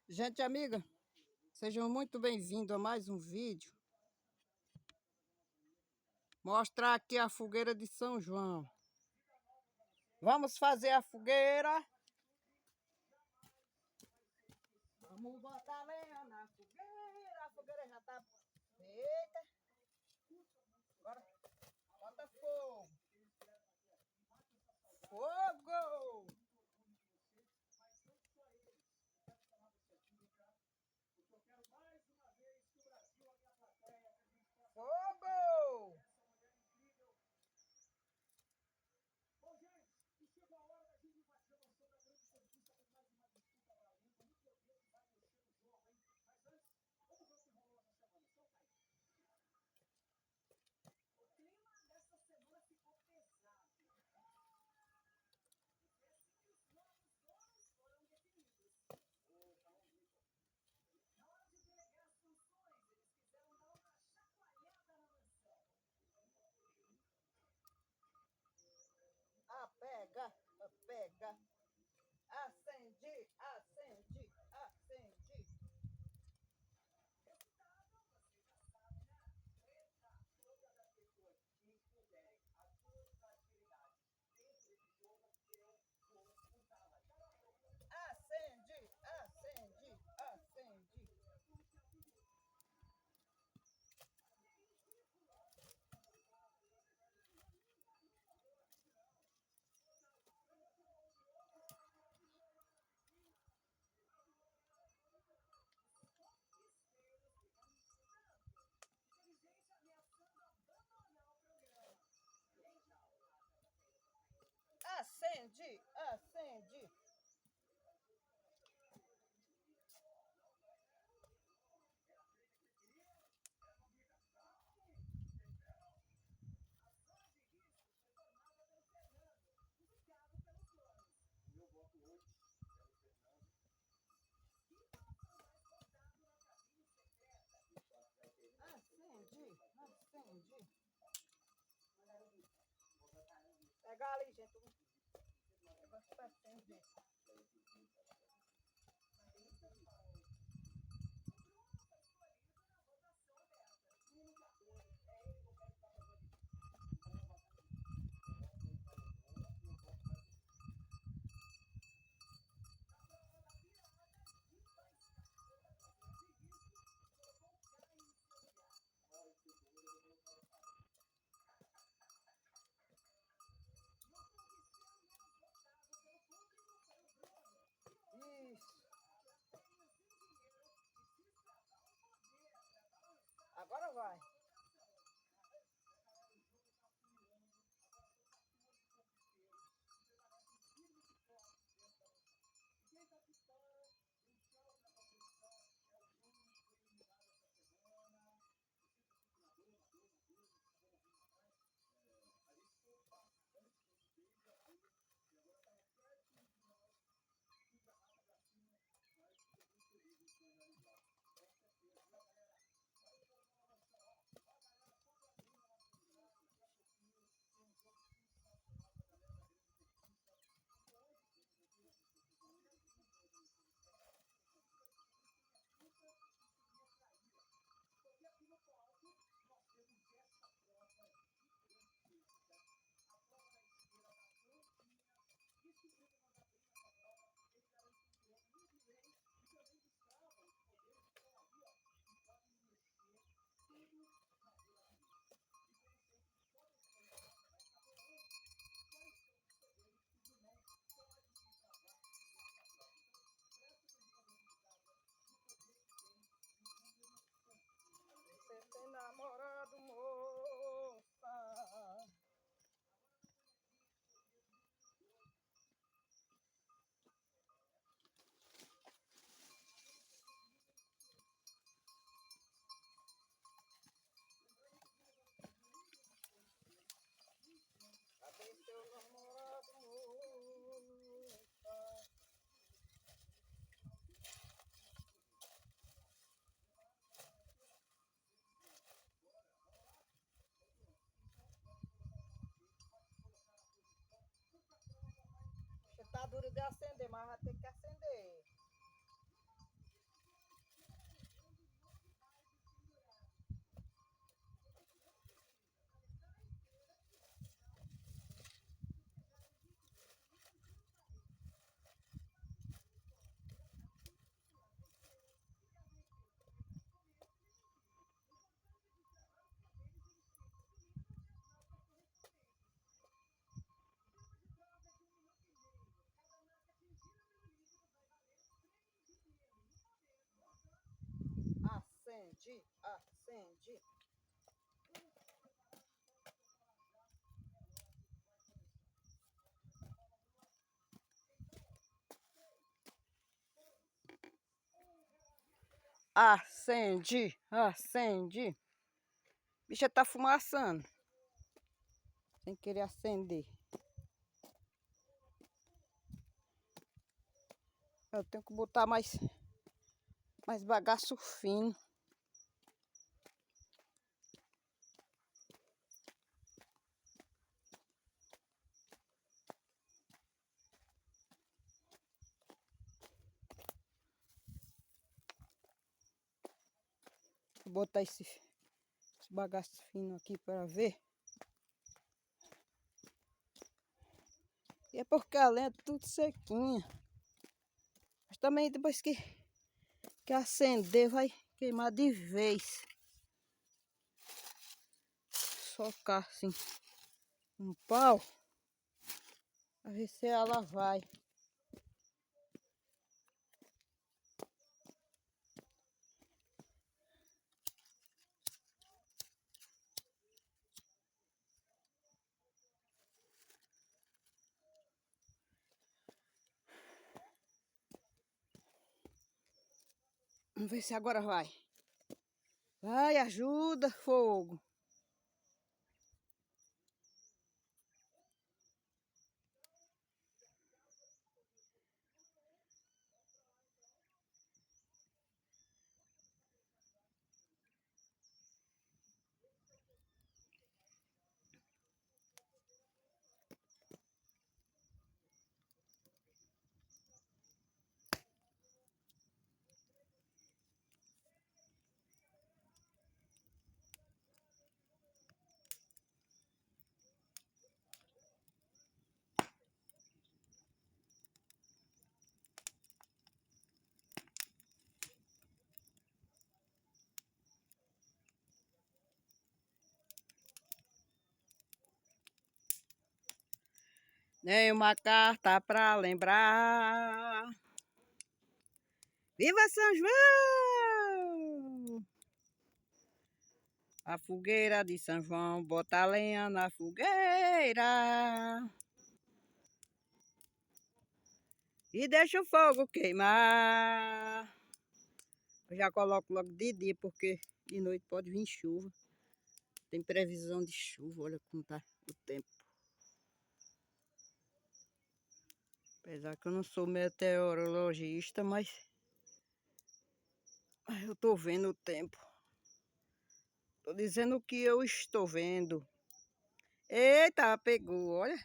Gente amiga, sejam muito bem-vindos a mais um vídeo. Mostrar aqui a fogueira de São João. Vamos fazer a fogueira. Vamos botar lenha na fogueira. A fogueira já está feita. Agora bota fogo. Fogo! Fogo! Pega. Acendi, acendi, acendi. Acendi, acendi, acendi. Acendi, acendi. Acendi, acendi. Pegar ali, gente. O negócio tá acender. Isso. Agora vai. Você tem namorado, moça? Cadê seu namorado, moça? Você tá duro de acender, mas vai ter que acender. Acende, acende. Bicha tá fumaçando. Sem querer acender. Eu tenho que botar mais bagaço fino. Vou botar esse bagaço fino aqui para ver. E é porque a lenha é tudo sequinha. Mas também depois que acender vai queimar de vez. Socar assim um pau. Pra ver se ela vai. Vamos ver se agora vai. Vai, ajuda, fogo. Nem uma carta pra lembrar. Viva São João! A fogueira de São João, bota a lenha na fogueira. E deixa o fogo queimar. Eu já coloco logo de dia, porque de noite pode vir chuva. Tem previsão de chuva, olha como tá o tempo. Apesar que eu não sou meteorologista, mas eu tô vendo o tempo. Tô dizendo o que eu estou vendo. Eita, pegou, olha.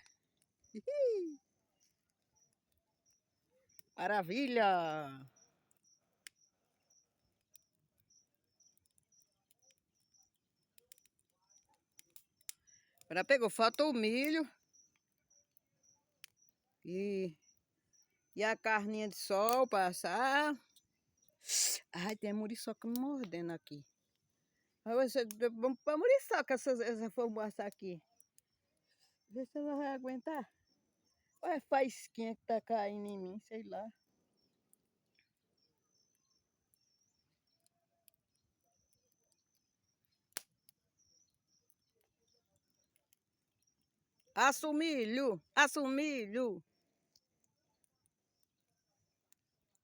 Maravilha! Agora pegou, falta o milho. E a carninha de sol para assar. Ai, tem a muriçoca me mordendo aqui. Vamos para a muriçoca essa fumaça aqui. Vê se ela vai aguentar. Olha a faísquinha que tá caindo em mim, sei lá. Assumilho, assumilho.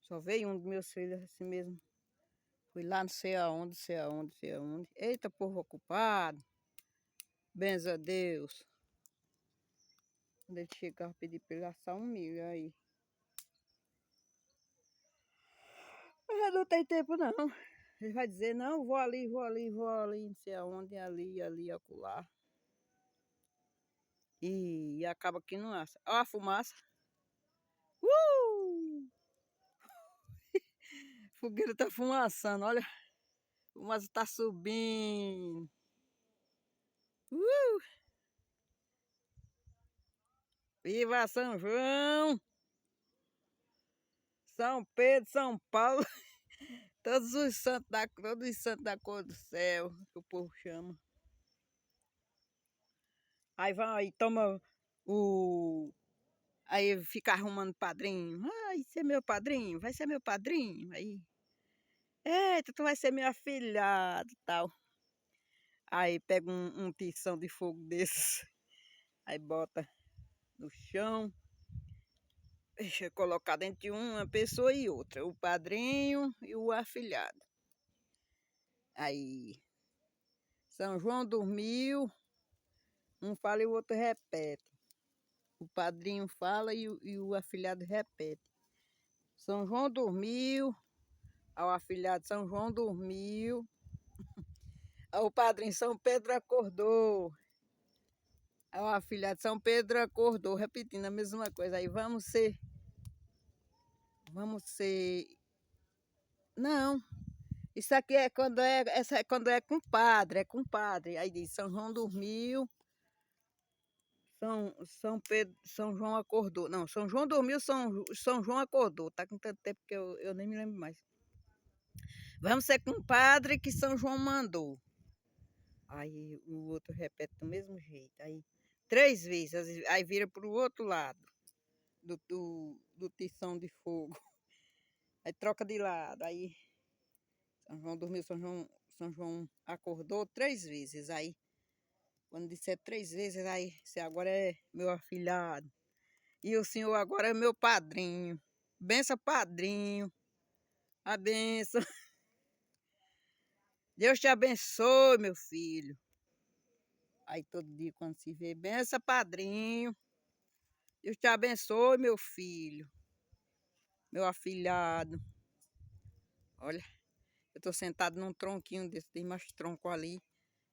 Só veio um dos meus filhos assim mesmo. Fui lá não sei aonde, sei aonde, sei aonde. Eita, povo ocupado. Benza a Deus. Quando ele chegar, pedir para ele assar um milho aí. Mas não tem tempo não. Ele vai dizer, não, vou ali, vou ali, vou ali, não sei aonde, ali, ali, acolá. E acaba que não assa. Olha a fumaça. Uh! Fogueira tá fumaçando, olha. A fumaça tá subindo. Uh! Viva São João! São Pedro, São Paulo. Todos os santos da cor do céu, que o povo chama. Aí vai, toma o... Aí fica arrumando padrinho. Ai, você é meu padrinho, vai ser meu padrinho. Aí, eita, tu vai ser minha afilhada e tal. Aí pega um tição de fogo desses. Aí bota no chão. Deixa colocar entre uma pessoa e outra. O padrinho e o afilhado. Aí, São João dormiu, um fala e o outro repete. O padrinho fala e o afilhado repete. São João dormiu, ao afilhado São João dormiu, ao padrinho São Pedro acordou. Ao afilhado São Pedro acordou, repetindo a mesma coisa. Aí vamos ser... Não, isso aqui essa é quando é compadre, é compadre. Aí diz, São João dormiu, São Pedro, São João acordou. Não, São João dormiu, São João acordou. Tá com tanto tempo que eu nem me lembro mais. Vamos ser compadre que São João mandou. Aí o outro repete do mesmo jeito. Aí 3 vezes, aí vira pro outro lado do tição de fogo. Aí troca de lado. Aí São João dormiu, São João acordou 3 vezes. Aí, quando disser 3 vezes, aí você agora é meu afilhado. E o senhor agora é meu padrinho. Benção, padrinho. A benção. Deus te abençoe, meu filho. Aí todo dia quando se vê, benção, padrinho. Deus te abençoe, meu filho. Meu afilhado. Olha, eu tô sentado num tronquinho desse, tem mais tronco ali.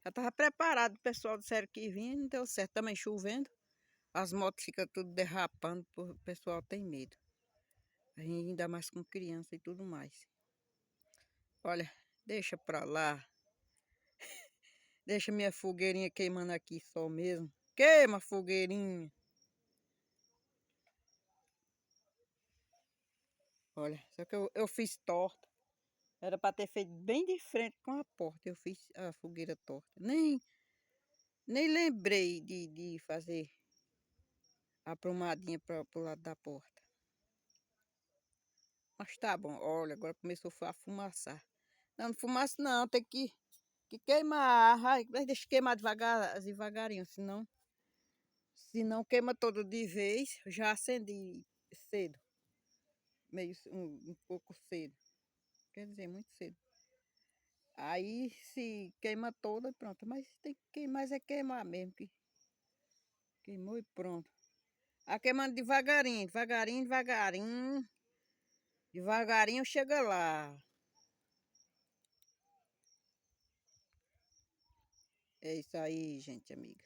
Já tava preparado, o pessoal disseram que vinha, não deu certo. Também chovendo, as motos ficam tudo derrapando, o pessoal tem medo. Ainda mais com criança e tudo mais. Olha, deixa pra lá. Deixa minha fogueirinha queimando aqui só mesmo. Queima a fogueirinha. Olha, só que eu fiz torta. Era para ter feito bem de frente com a porta. Eu fiz a fogueira torta. Nem lembrei de fazer a prumadinha para o lado da porta. Mas tá bom. Olha, agora começou a fumaçar. Não, não fumaça não. Tem que queimar. Ai, mas deixa queimar devagarinho. Senão queima todo de vez. Já acendi cedo. Meio um pouco cedo. Quer dizer, muito cedo. Aí se queima toda, pronto. Mas tem que queimar, é queimar mesmo. Que queimou e pronto. A queimando devagarinho, devagarinho, devagarinho. Devagarinho chega lá. É isso aí, gente, amiga.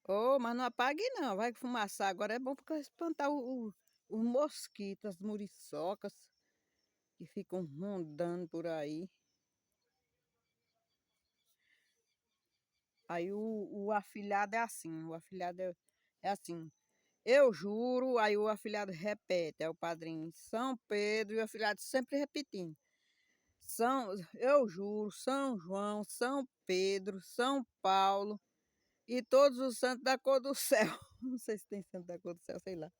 Oh, mas não apague não, vai fumaçar. Agora é bom porque espantar os mosquitos, as muriçocas que ficam rondando por aí. Aí o afilhado é assim, o afilhado é assim. Eu juro, aí o afilhado repete, é o padrinho São Pedro e o afilhado sempre repetindo. Eu juro, São João, São Pedro, São Paulo e todos os santos da cor do céu. Não sei se tem santo da cor do céu, sei lá.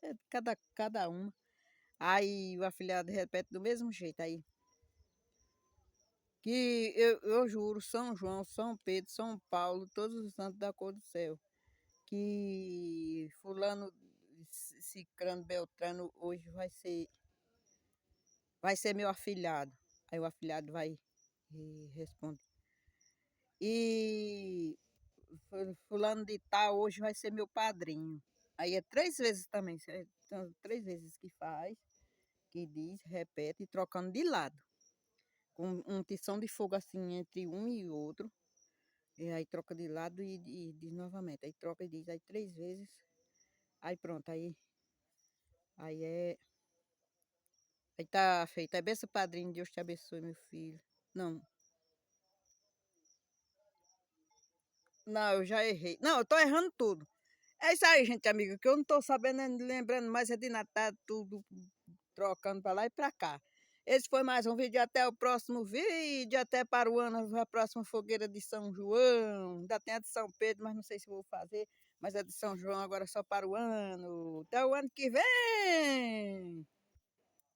É cada uma. Aí o afilhado repete do mesmo jeito aí. Que eu juro, São João, São Pedro, São Paulo, todos os santos da cor do céu. Que fulano, cicrano, beltrano, hoje vai ser meu afilhado. Aí o afilhado vai e responde. E fulano de tal hoje vai ser meu padrinho. Aí é 3 vezes também, são 3 vezes que faz, que diz, repete, trocando de lado. Com um tição de fogo assim entre um e outro. E aí troca de lado e diz novamente. Aí troca e diz, aí 3 vezes. Aí pronto, aí é. Aí tá feito. É benção, padrinho, Deus te abençoe, meu filho. Não, não, eu já errei. Não, eu tô errando tudo. É isso aí, gente, amiga, que eu não tô sabendo, lembrando mais é de Natal, tudo trocando para lá e para cá. Esse foi mais um vídeo, até o próximo vídeo, até para o ano, a próxima fogueira de São João. Ainda tem a de São Pedro, mas não sei se vou fazer, mas a de São João agora só para o ano. Até o ano que vem!